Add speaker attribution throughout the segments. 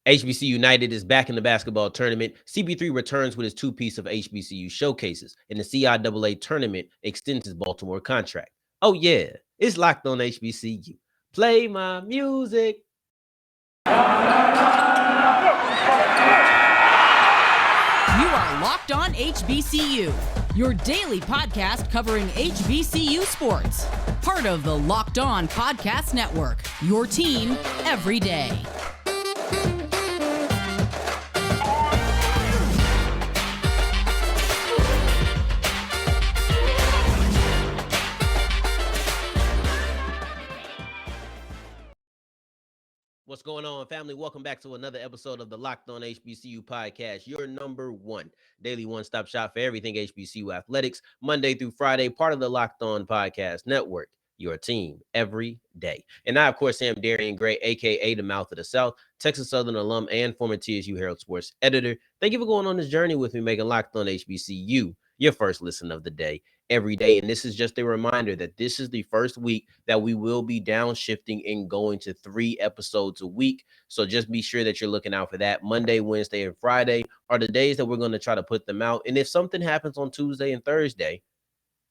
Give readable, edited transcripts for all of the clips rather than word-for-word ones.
Speaker 1: HBCUnited is back in the basketball tournament. CB3 returns with his two-piece of HBCU showcases, and the CIAA tournament extends his Baltimore contract. Oh yeah, it's locked on HBCU. Play my music.
Speaker 2: You are Locked On HBCU, your daily podcast covering HBCU sports. Part of the Locked On Podcast Network, your team every day.
Speaker 1: What's going on, family? Welcome back to another episode of the Locked On HBCU podcast, your number one daily one-stop shop for everything HBCU athletics, Monday through Friday, part of the Locked On Podcast Network, your team every day. And I, of course, am Darian Gray, a.k.a. the Mouth of the South, Texas Southern alum and former TSU Herald Sports editor. Thank you for going on this journey with me, making Locked On HBCU your first listen of the day every day. And this is just a reminder that this is the first week that we will be downshifting and going to 3 episodes a week. So just be sure that you're looking out for that. Monday, Wednesday, and Friday are the days that we're going to try to put them out. And if something happens on Tuesday and Thursday,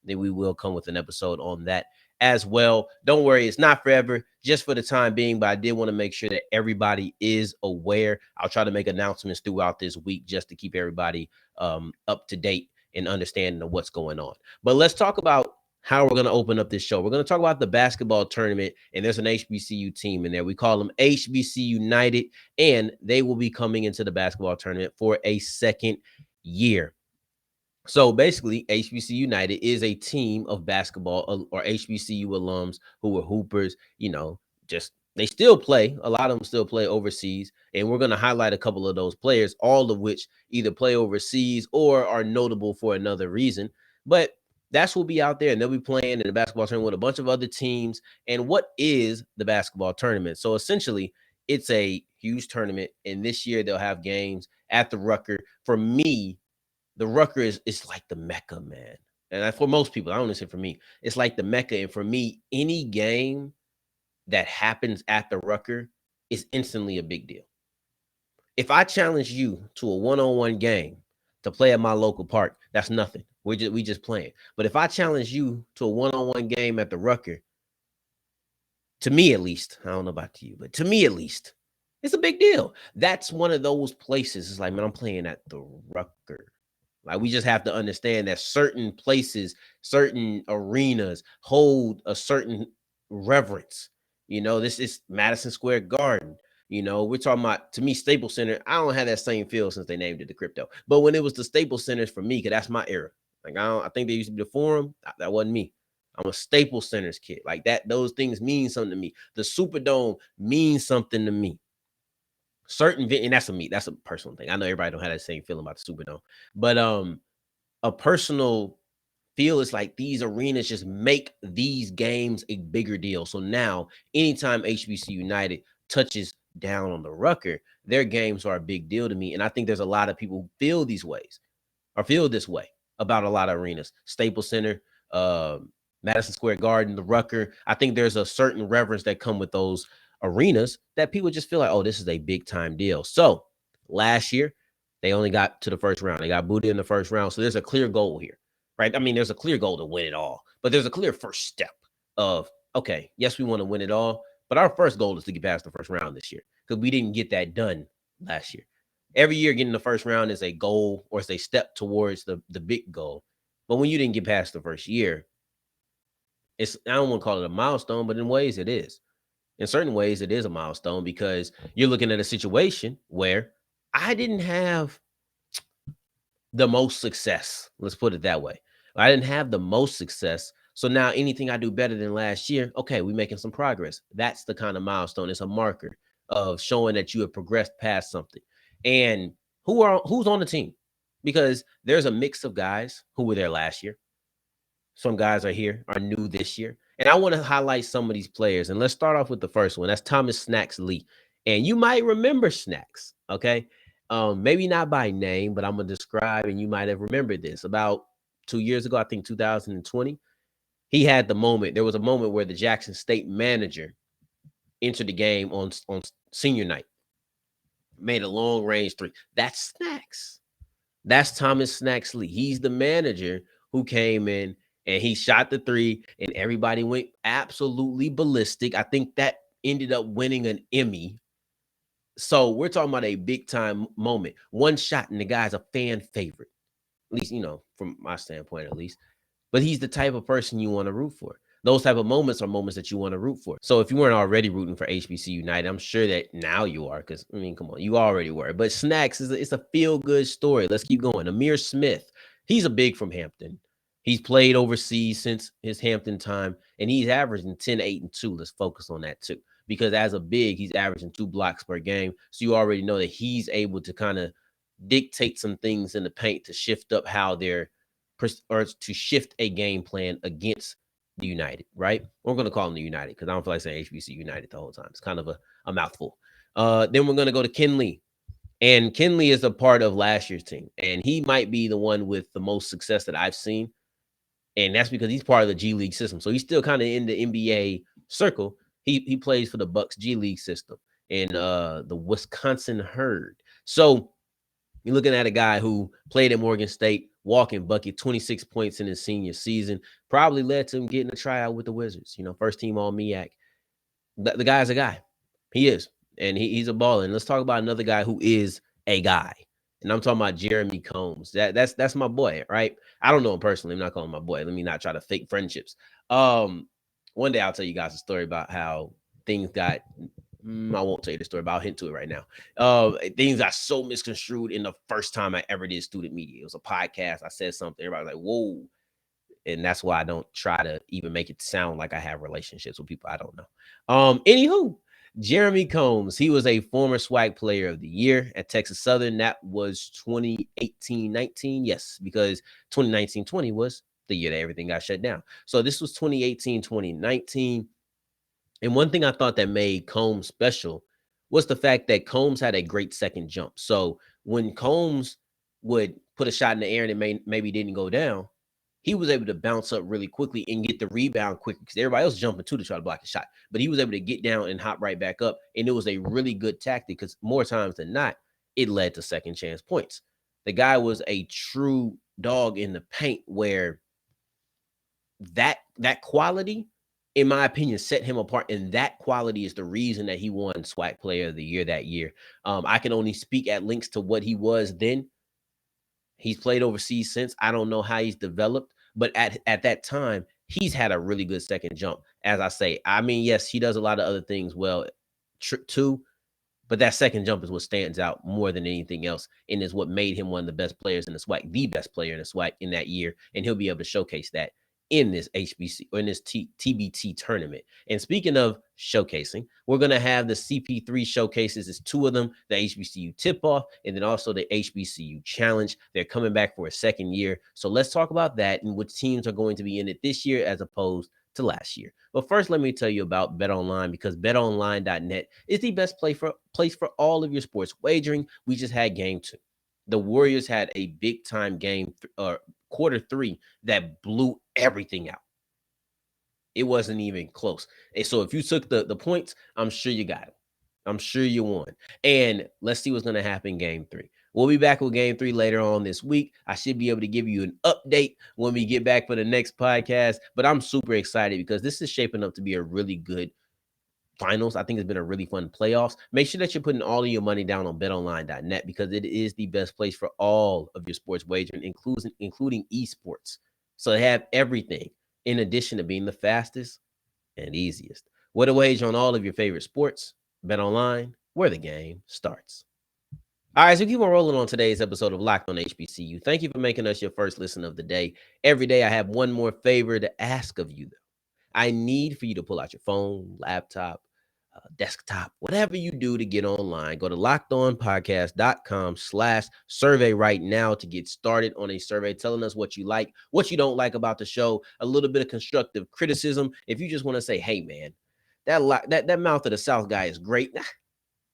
Speaker 1: then we will come with an episode on that as well. Don't worry, it's not forever, just for the time being, but I did want to make sure that everybody is aware. I'll try to make announcements throughout this week just to keep everybody up to date and understanding of what's going on. But let's talk about how we're going to open up this show. We're going to talk about the basketball tournament, and there's an HBCU team in there. We call them HBCUnited, and they will be coming into the basketball tournament for a second year. So basically, HBCUnited is a team of basketball or HBCU alums who were hoopers, they still play. A lot of them still play overseas. And we're going to highlight a couple of those players, all of which either play overseas or are notable for another reason. But that's who'll be out there, and they'll be playing in the basketball tournament with a bunch of other teams. And what is the basketball tournament? So essentially, it's a huge tournament. And this year they'll have games at the Rucker. For me, the Rucker is like the Mecca, man. And for most people, I don't want to say for me, it's like the Mecca. And for me, any game that happens at the Rucker is instantly a big deal. If I challenge you to a one-on-one game to play at my local park, that's nothing. We just playing. But if I challenge you to a one-on-one game at the Rucker, to me at least, I don't know about you, but to me at least, it's a big deal. That's one of those places. It's like, man, I'm playing at the Rucker. Like, we just have to understand that certain places, certain arenas hold a certain reverence. This is Madison Square Garden. We're talking about, to me, Staples Center. I don't have that same feel since they named it the Crypto. But when it was the Staples Centers for me, because that's my era. Like, I think they used to be the Forum. That wasn't me. I'm a Staples Centers kid. Like that, those things mean something to me. The Superdome means something to me. And that's a personal thing. I know everybody don't have that same feeling about the Superdome, but a personal feel is like these arenas just make these games a bigger deal. So now, anytime HBCUnited touches down on the Rucker, their games are a big deal to me. And I think there's a lot of people who feel this way about a lot of arenas. Staples Center, Madison Square Garden, the Rucker. I think there's a certain reverence that come with those arenas that people just feel like, oh, this is a big time deal. So last year, they only got to the first round. They got booted in the first round. So there's a clear goal here, right? I mean, there's a clear goal to win it all, but there's a clear first step of, okay, yes, we want to win it all, but our first goal is to get past the first round this year because we didn't get that done last year. Every year getting the first round is a goal or it's a step towards the big goal. But when you didn't get past the first year, I don't want to call it a milestone, but in ways it is. In certain ways, it is a milestone because you're looking at a situation where I didn't have the most success. Let's put it that way. I didn't have the most success. So now anything I do better than last year, okay, we're making some progress. That's the kind of milestone. It's a marker of showing that you have progressed past something. And who's on the team? Because there's a mix of guys who were there last year. Some guys are new this year. And I want to highlight some of these players. And let's start off with the first one. That's Thomas Snacks Lee. And you might remember Snacks, okay? Maybe not by name, but I'm going to describe, and you might have remembered this. About 2 years ago, I think 2020, he had the moment. There was a moment where the Jackson State manager entered the game on senior night. made a long range three. That's Snacks. That's Thomas Snacks Lee. He's the manager who came in and he shot the three, and everybody went absolutely ballistic. I think that ended up winning an Emmy. So we're talking about a big time moment. One shot, and the guy's a fan favorite, at least, from my standpoint, at least. But he's the type of person you want to root for. Those type of moments are moments that you want to root for. So if you weren't already rooting for HBCUnited, I'm sure that now you are, because, come on, you already were. But Snacks, it's a feel-good story. Let's keep going. Amir Smith, he's a big from Hampton. He's played overseas since his Hampton time, and he's averaging 10, 8, and 2. Let's focus on that, too. Because as a big, he's averaging 2 blocks per game. So you already know that he's able to kind of dictate some things in the paint to shift up how they're or to shift a game plan against the United, right? We're going to call them the United because I don't feel like saying HBCUnited the whole time. It's kind of a mouthful. Then we're going to go to Kendley. And Kendley is a part of last year's team. And he might be the one with the most success that I've seen. And that's because he's part of the G League system. So he's still kind of in the NBA circle. He plays for the Bucks G League system and the Wisconsin Herd. So you're looking at a guy who played at Morgan State, walking bucket, 26 points in his senior season, probably led to him getting a tryout with the Wizards. First team all MEAC. The guy's a guy. He is. And he's a baller. And let's talk about another guy who is a guy. And I'm talking about Jeremy Combs. That's my boy, right? I don't know him personally. I'm not calling him my boy. Let me not try to fake friendships. One day I'll tell you guys a story about how things got I won't tell you the story, but I'll hint to it right now. Things got so misconstrued in the first time I ever did student media. It was a podcast. I said something. Everybody was like, whoa. And that's why I don't try to even make it sound like I have relationships with people I don't know. Anywho, Jeremy Combs, he was a former SWAC player of the year at Texas Southern. That was 2018-19. Yes, because 2019-20 was the year that everything got shut down. So this was 2018-2019. And one thing I thought that made Combs special was the fact that Combs had a great second jump. So when Combs would put a shot in the air and it maybe didn't go down, he was able to bounce up really quickly and get the rebound quicker because everybody else jumping to try to block a shot. But he was able to get down and hop right back up. And it was a really good tactic because more times than not, it led to second chance points. The guy was a true dog in the paint where that quality, in my opinion, set him apart. And that quality is the reason that he won SWAC Player of the Year that year. I can only speak at links to what he was then. He's played overseas since. I don't know how he's developed, but at that time, he's had a really good second jump. As I say, yes, he does a lot of other things well too, but that second jump is what stands out more than anything else and is what made him one of the best players in the SWAC, the best player in the SWAC in that year. And he'll be able to showcase that in this HBC or in this TBT tournament. And speaking of showcasing, we're going to have the CP3 showcases. It's 2 of them, the HBCU tip-off and then also the HBCU challenge. They're coming back for a second year. So let's talk about that and which teams are going to be in it this year as opposed to last year. But first, let me tell you about BetOnline because betonline.net is the best place for all of your sports wagering. We just had game 2. The Warriors had a big-time game quarter 3 that blew everything out. It wasn't even close. And so if you took the points, I'm sure you got it. I'm sure you won. And let's see what's going to happen in game 3. We'll be back with game 3 later on this week. I should be able to give you an update when we get back for the next podcast. But I'm super excited because this is shaping up to be a really good finals. I think it's been a really fun playoffs. Make sure that you're putting all of your money down on betonline.net because it is the best place for all of your sports wagering, including esports. So they have everything in addition to being the fastest and easiest. What a wager on all of your favorite sports. BetOnline, where the game starts. All right, so keep on rolling on today's episode of Locked on HBCU. Thank you for making us your first listen of the day. Every day I have one more favor to ask of you, though. I need for you to pull out your phone, laptop, desktop, whatever you do to get online. Go to lockedonpodcast.com/survey right now to get started on a survey telling us what you like, what you don't like about the show, a little bit of constructive criticism. If you just want to say, hey, man, that Mouth of the South guy is great.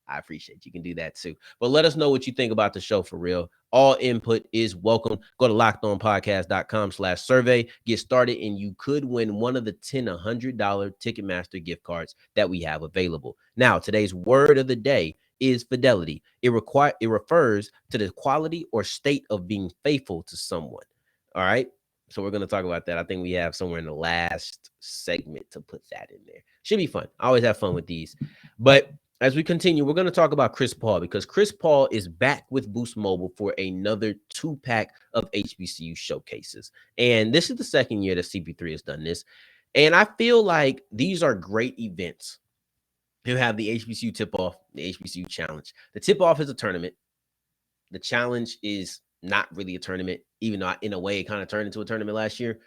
Speaker 1: I appreciate you can do that too. But let us know what you think about the show for real. All input is welcome. Go to lockedonpodcast.com/survey. Get started, and you could win one of the 10 $100 Ticketmaster gift cards that we have available. Now, today's word of the day is fidelity. It refers to the quality or state of being faithful to someone. All right. So we're going to talk about that. I think we have somewhere in the last segment to put that in there. Should be fun. I always have fun with these. But as we continue, we're going to talk about Chris Paul, because Chris Paul is back with Boost Mobile for another 2-pack of HBCU showcases. And this is the second year that CP3 has done this. And I feel like these are great events. You have the HBCU tip-off, the HBCU challenge. The tip-off is a tournament. The challenge is not really a tournament, even though in a way it kind of turned into a tournament last year.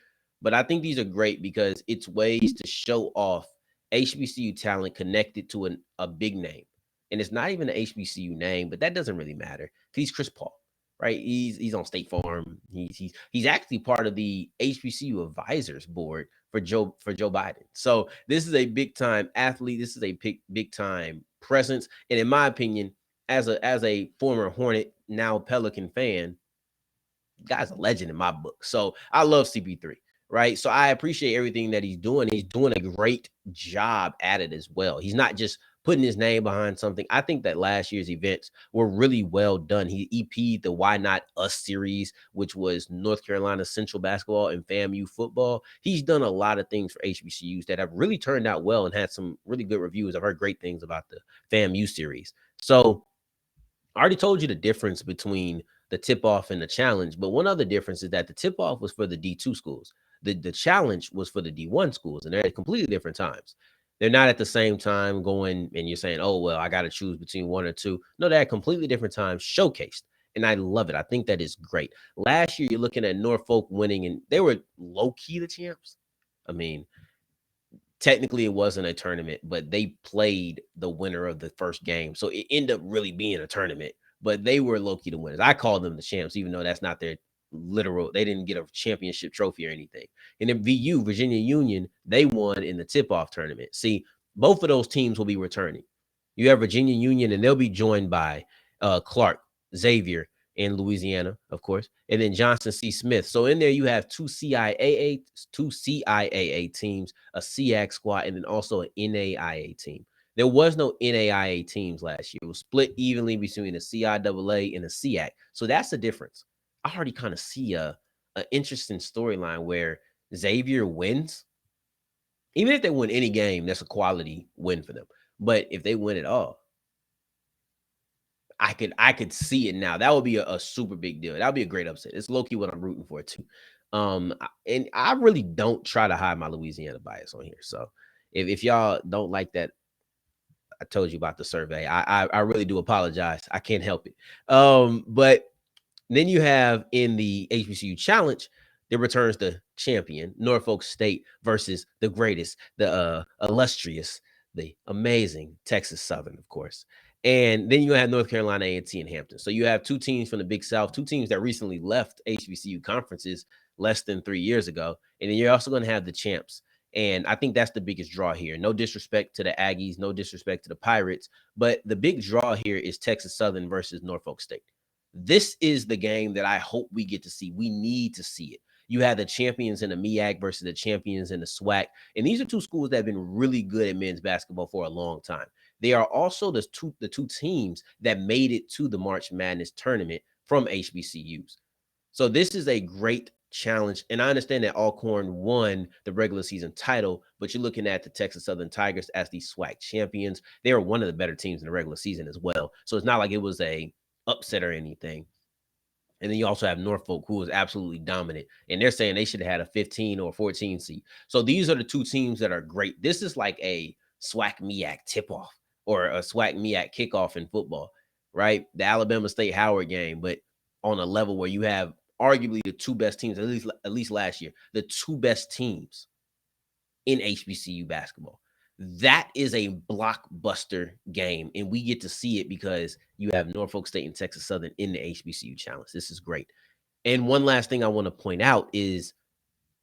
Speaker 1: But I think these are great because it's ways to show off HBCU talent connected to a big name. And it's not even an HBCU name, but that doesn't really matter. He's Chris Paul, right? He's on State Farm. He's actually part of the HBCU advisors board for Joe Biden. So this is a big time athlete. This is a big time presence. And in my opinion, as a former Hornet, now Pelican fan, guy's a legend in my book. So I love CP3, right? So I appreciate everything that he's doing. He's doing a great job at it as well. He's not just putting his name behind something. I think that last year's events were really well done. He EP'd the Why Not Us series, which was North Carolina Central basketball and FAMU football. He's done a lot of things for HBCUs that have really turned out well and had some really good reviews. I've heard great things about the FAMU series. So I already told you the difference between the tip-off and the challenge, but one other difference is that the tip-off was for the D2 schools. The challenge was for the D1 schools, and they're at completely different times. They're not at the same time going, and you're saying, oh, well, I got to choose between one or two. No, they're at completely different times showcased, and I love it. I think that is great. Last year, you're looking at Norfolk winning, and they were low-key the champs. I mean, technically it wasn't a tournament, but they played the winner of the first game. So it ended up really being a tournament, but they were low-key the winners. I call them the champs, even though that's not their literal, they didn't get a championship trophy or anything. And then VU, Virginia Union, they won in the tip-off tournament. See, both of those teams will be returning. You have Virginia Union, and they'll be joined by Clark, Xavier, in Louisiana, of course, and then Johnson C. Smith. So in there, you have two CIAA teams, a SEAC squad, and then also an NAIA team. There was no NAIA teams last year. It was split evenly between the CIAA and the SEAC. So that's the difference. I already kind of see an interesting storyline where Xavier wins. Even if they win any game, that's a quality win for them. But if they win it all, I could see it now. That would be a super big deal. That would be a great upset. It's low-key what I'm rooting for too. And I really don't try to hide my Louisiana bias on here. So if y'all don't like that, I told you about the survey. I really do apologize. I can't help it. But then you have in the HBCU challenge, there returns the champion, Norfolk State versus the greatest, the illustrious, the amazing Texas Southern, of course. And then you have North Carolina A&T and Hampton. So you have two teams from the Big South, two teams that recently left HBCU conferences less than 3 years ago. And then you're also going to have the champs. And I think that's the biggest draw here. No disrespect to the Aggies, no disrespect to the Pirates, but the big draw here is Texas Southern versus Norfolk State. This is the game that I hope we get to see. We need to see it. You have the champions in the MEAC versus the champions in the SWAC. And these are two schools that have been really good at men's basketball for a long time. They are also the two teams that made it to the March Madness tournament from HBCUs. So this is a great challenge. And I understand that Alcorn won the regular season title, but you're looking at the Texas Southern Tigers as the SWAC champions. They are one of the better teams in the regular season as well. So it's not like it was a upset or anything. And then you also have Norfolk, who was absolutely dominant. And they're saying they should have had a 15 or 14 seed. So these are the two teams that are great. This is like a SWAC MEAC tip-off or a SWAC MEAC kickoff in football, right? The Alabama State Howard game, but on a level where you have arguably the two best teams, at least last year, the two best teams in HBCU basketball. That is a blockbuster game, and we get to see it because you have Norfolk State and Texas Southern in the HBCU challenge. This is great. And one last thing I want to point out is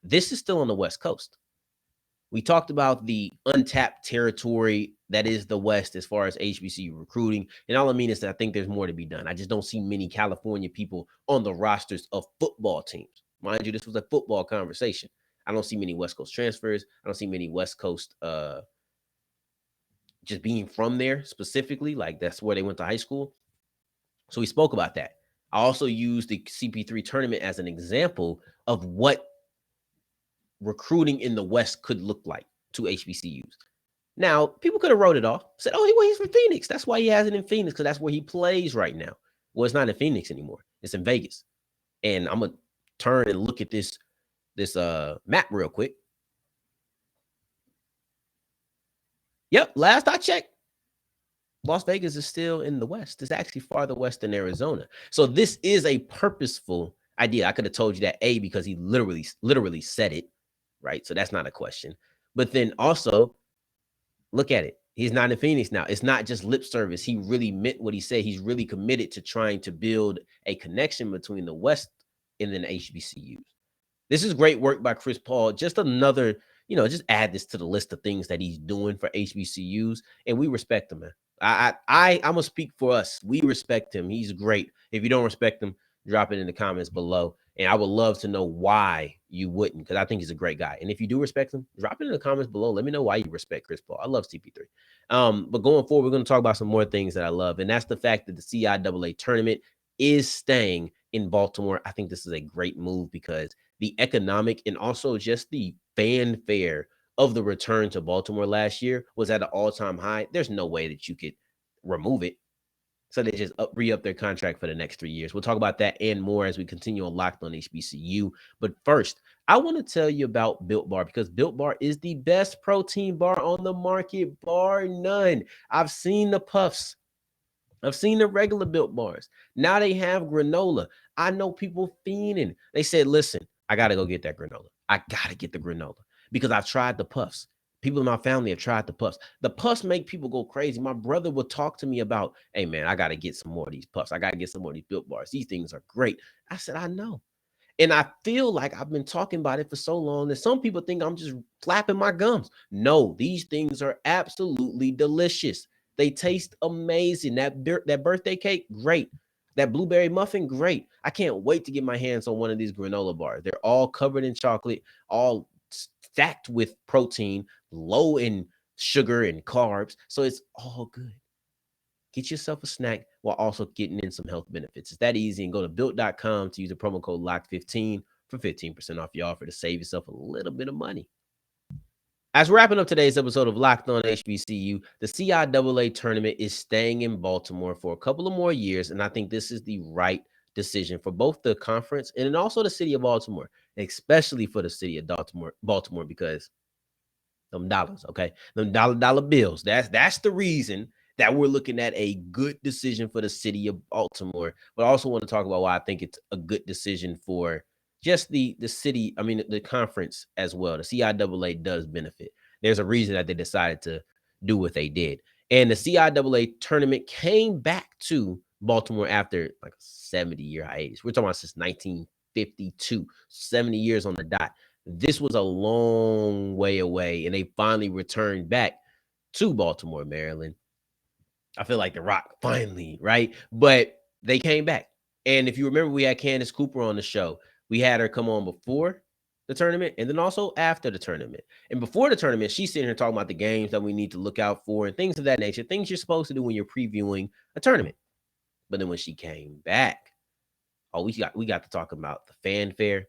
Speaker 1: this is still on the West Coast. We talked about the untapped territory that is the West as far as HBCU recruiting. And all I mean is that I think there's more to be done. I just don't see many California people on the rosters of football teams. Mind you, this was a football conversation. I don't see many West Coast transfers. I don't see many West Coast just being from there specifically, like that's where they went to high school. So we spoke about that. I also used the CP3 tournament as an example of what recruiting in the West could look like to HBCUs. Now, people could have wrote it off, said, oh, well, he's from Phoenix. That's why he has it in Phoenix, because that's where he plays right now. Well, it's not in Phoenix anymore. It's in Vegas. And I'm going to turn and look at this map real quick. Yep, last I checked, Las Vegas is still in the West. It's actually farther west than Arizona. So this is a purposeful idea. I could have told you that, A, because he literally said it, right? So that's not a question. But then also, look at it. He's not in Phoenix now. It's not just lip service. He really meant what he said. He's really committed to trying to build a connection between the West and then HBCUs. This is great work by Chris Paul. Just another, just add this to the list of things that he's doing for HBCUs, and we respect him, man. I'm gonna speak for us. We respect him. He's great. If you don't respect him, drop it in the comments below. And I would love to know why you wouldn't, because I think he's a great guy. And if you do respect him, drop it in the comments below. Let me know why you respect Chris Paul. I love CP3. But going forward, we're going to talk about some more things that I love. And that's the fact that the CIAA tournament is staying in Baltimore. I think this is a great move because the economic and also just the fanfare of the return to Baltimore last year was at an all-time high. There's no way that you could remove it. So they just re-up their contract for the next 3 years. We'll talk about that and more as we continue on Locked on HBCU. But first, I want to tell you about Built Bar, because Built Bar is the best protein bar on the market, bar none. I've seen the puffs. I've seen the regular Built Bars. Now they have granola. I know people fiending. They said, listen, I got to go get that granola. I got to get the granola because I've tried the puffs. People in my family have tried the puffs. The puffs make people go crazy. My brother would talk to me about, hey, man, I got to get some more of these puffs. I got to get some more of these Built Bars. These things are great. I said, I know. And I feel like I've been talking about it for so long that some people think I'm just flapping my gums. No, these things are absolutely delicious. They taste amazing. That birthday cake, great. That blueberry muffin, great. I can't wait to get my hands on one of these granola bars. They're all covered in chocolate, all stacked with protein, low in sugar and carbs. So it's all good. Get yourself a snack while also getting in some health benefits. It's that easy. And go to built.com to use the promo code LOCK15 for 15% off your offer to save yourself a little bit of money. As we're wrapping up today's episode of Locked on HBCU, the CIAA tournament is staying in Baltimore for a couple of more years, and I think this is the right decision for both the conference and then also the city of Baltimore, especially for the city of Baltimore, because them dollars, okay? Them dollar bills. That's the reason that we're looking at a good decision for the city of Baltimore. But I also want to talk about why I think it's a good decision for just the city, the conference as well. The CIAA does benefit. There's a reason that they decided to do what they did. And the CIAA tournament came back to Baltimore after like a 70-year hiatus. We're talking about since 1952, 70 years on the dot. This was a long way away, and they finally returned back to Baltimore, Maryland. I feel like The Rock finally, right? But they came back. And if you remember, we had Candace Cooper on the show. We had her come on before the tournament and then also after the tournament. And before the tournament, she's sitting here talking about the games that we need to look out for and things of that nature, things you're supposed to do when you're previewing a tournament. But then when she came back, we got to talk about the fanfare.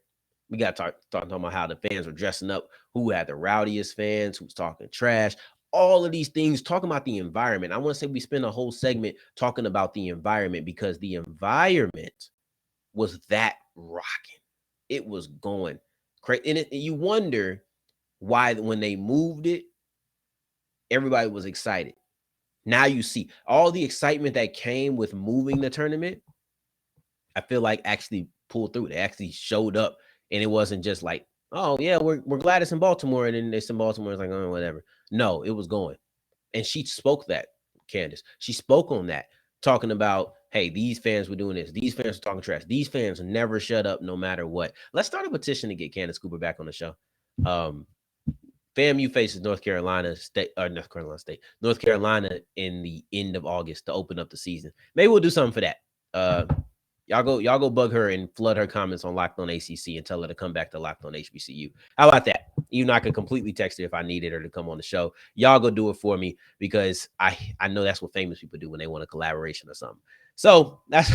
Speaker 1: We got to talk about how the fans were dressing up, who had the rowdiest fans, who's talking trash, all of these things, talking about the environment. I want to say we spent a whole segment talking about the environment because the environment was that rocking. It was going crazy. And you wonder why when they moved it, everybody was excited. Now you see all the excitement that came with moving the tournament, I feel like actually pulled through. They actually showed up. And it wasn't just like, oh, yeah, we're glad it's in Baltimore. And then it's in Baltimore. It's like, oh, whatever. No, it was going. And she spoke that, Candace. She spoke on that, talking about, hey, these fans were doing this. These fans were talking trash. These fans never shut up no matter what. Let's start a petition to get Candace Cooper back on the show. FAMU faces North Carolina in the end of August to open up the season. Maybe we'll do something for that. Y'all go bug her and flood her comments on Locked on ACC and tell her to come back to Locked on HBCU. How about that? Even though I could completely text her if I needed her to come on the show. Y'all go do it for me because I know that's what famous people do when they want a collaboration or something. So that's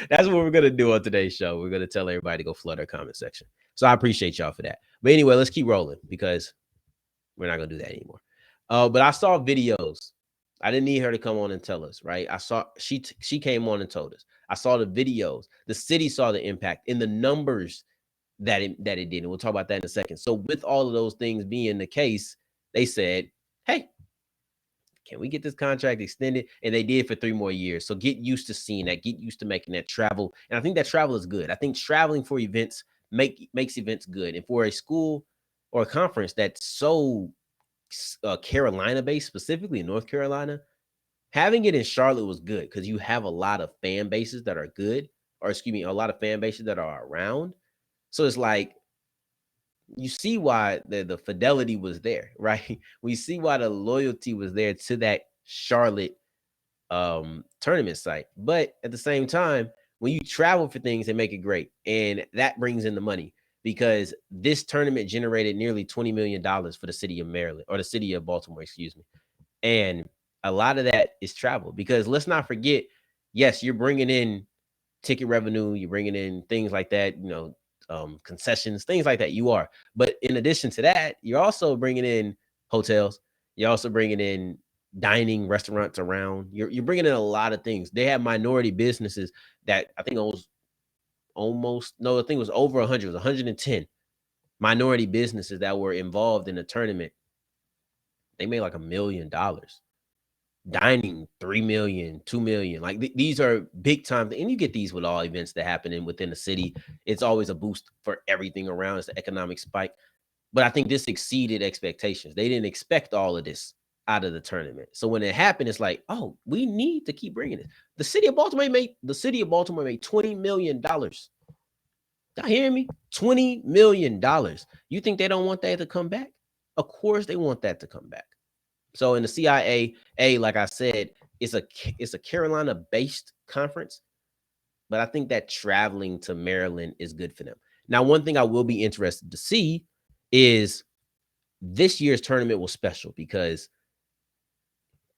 Speaker 1: that's what we're gonna do on today's show. We're gonna tell everybody to go flood our comment section. So I appreciate y'all for that. But anyway, let's keep rolling because we're not gonna do that anymore. But I saw videos. I didn't need her to come on and tell us, right? I saw she came on and told us. I saw the videos. The city saw the impact in the numbers that it did. And we'll talk about that in a second. So with all of those things being the case, they said, hey, can we get this contract extended? And they did for 3 more years. So get used to seeing that. Get used to making that travel. And I think that travel is good. I think traveling for events makes events good. And for a school or a conference that's so Carolina based, specifically in North Carolina, having it in Charlotte was good because you have a lot of fan bases that are good, or excuse me, a lot of fan bases that are around. So it's like you see why the fidelity was there, right? We see why the loyalty was there to that Charlotte tournament site. But at the same time, when you travel for things, they make it great. And that brings in the money because this tournament generated nearly $20 million for the city of Maryland or the city of Baltimore, excuse me. And a lot of that is travel because let's not forget, yes, you're bringing in ticket revenue, you're bringing in things like that, concessions, things like that. You are, but in addition to that, you're also bringing in hotels. You're also bringing in dining restaurants around. You're bringing in a lot of things. They have minority businesses that I think it was almost no, I think it was over 100, it was 110 minority businesses that were involved in the tournament. They made like $1 million. Dining 3 million, 2 million. Like these are big time, and you get these with all events that happen within the city. It's always a boost for everything around. It's an economic spike. But I think this exceeded expectations. They didn't expect all of this out of the tournament. So when it happened, it's like, oh, we need to keep bringing it. The city of Baltimore made $20 million. Y'all hearing me? $20 million. You think they don't want that to come back? Of course they want that to come back. So in the CIA, like I said, it's a Carolina-based conference, but I think that traveling to Maryland is good for them. Now, one thing I will be interested to see is this year's tournament was special because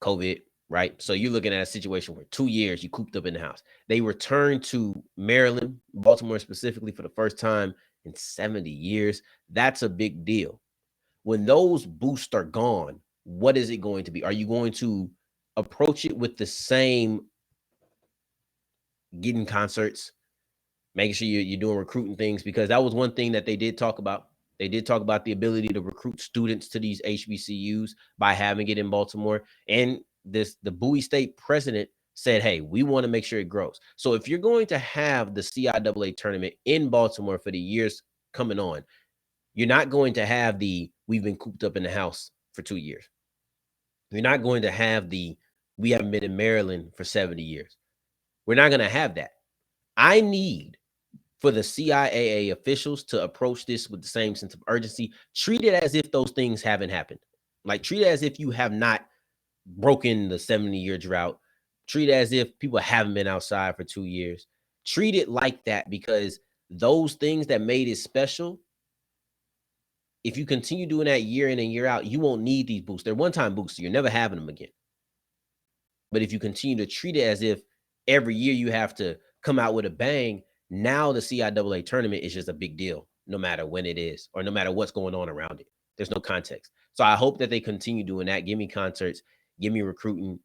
Speaker 1: COVID, right? So you're looking at a situation where 2 years you cooped up in the house. They returned to Maryland, Baltimore specifically, for the first time in 70 years. That's a big deal. When those boosts are gone, what is it going to be? Are you going to approach it with the same getting concerts, making sure you're doing recruiting things? Because that was one thing that they did talk about. They did talk about the ability to recruit students to these HBCUs by having it in Baltimore. And the Bowie State president said, hey, we want to make sure it grows. So if you're going to have the CIAA tournament in Baltimore for the years coming on, you're not going to have we've been cooped up in the house for 2 years. You're not going to have we haven't been in Maryland for 70 years. We're not going to have that. I need for the CIAA officials to approach this with the same sense of urgency. Treat it as if those things haven't happened. Like treat it as if you have not broken the 70-year drought. Treat it as if people haven't been outside for 2 years. Treat it like that because those things that made it special, if you continue doing that year in and year out, you won't need these boosts. They're one-time boosts. So you're never having them again. But if you continue to treat it as if every year you have to come out with a bang, now the CIAA tournament is just a big deal, no matter when it is or no matter what's going on around it. There's no context. So I hope that they continue doing that. Give me concerts, give me recruiting,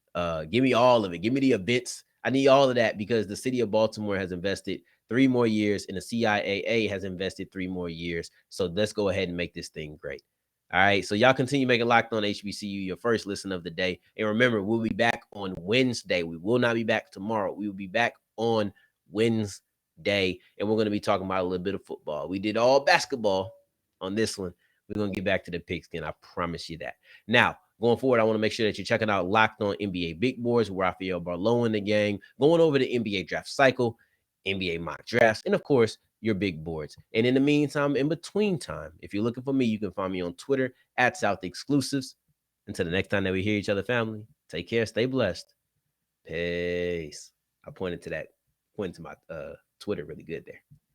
Speaker 1: give me all of it. Give me the events. I need all of that because the city of Baltimore has invested 3 more years and the CIAA has invested 3 more years. So let's go ahead and make this thing great. All right. So y'all continue making Locked On HBCU your first listen of the day. And remember, we'll be back on Wednesday. We will not be back tomorrow. We will be back on Wednesday. And we're going to be talking about a little bit of football. We did all basketball on this one. We're going to get back to the pigskin. I promise you that. Now, going forward, I want to make sure that you're checking out Locked On NBA Big Boards with Rafael Barlow and the gang, going over the NBA draft cycle, NBA mock drafts, and of course, your big boards. And in the meantime, in between time, if you're looking for me, you can find me on Twitter at South Exclusives. Until the next time that we hear each other, family, take care, stay blessed. Peace. I pointed to my Twitter really good there.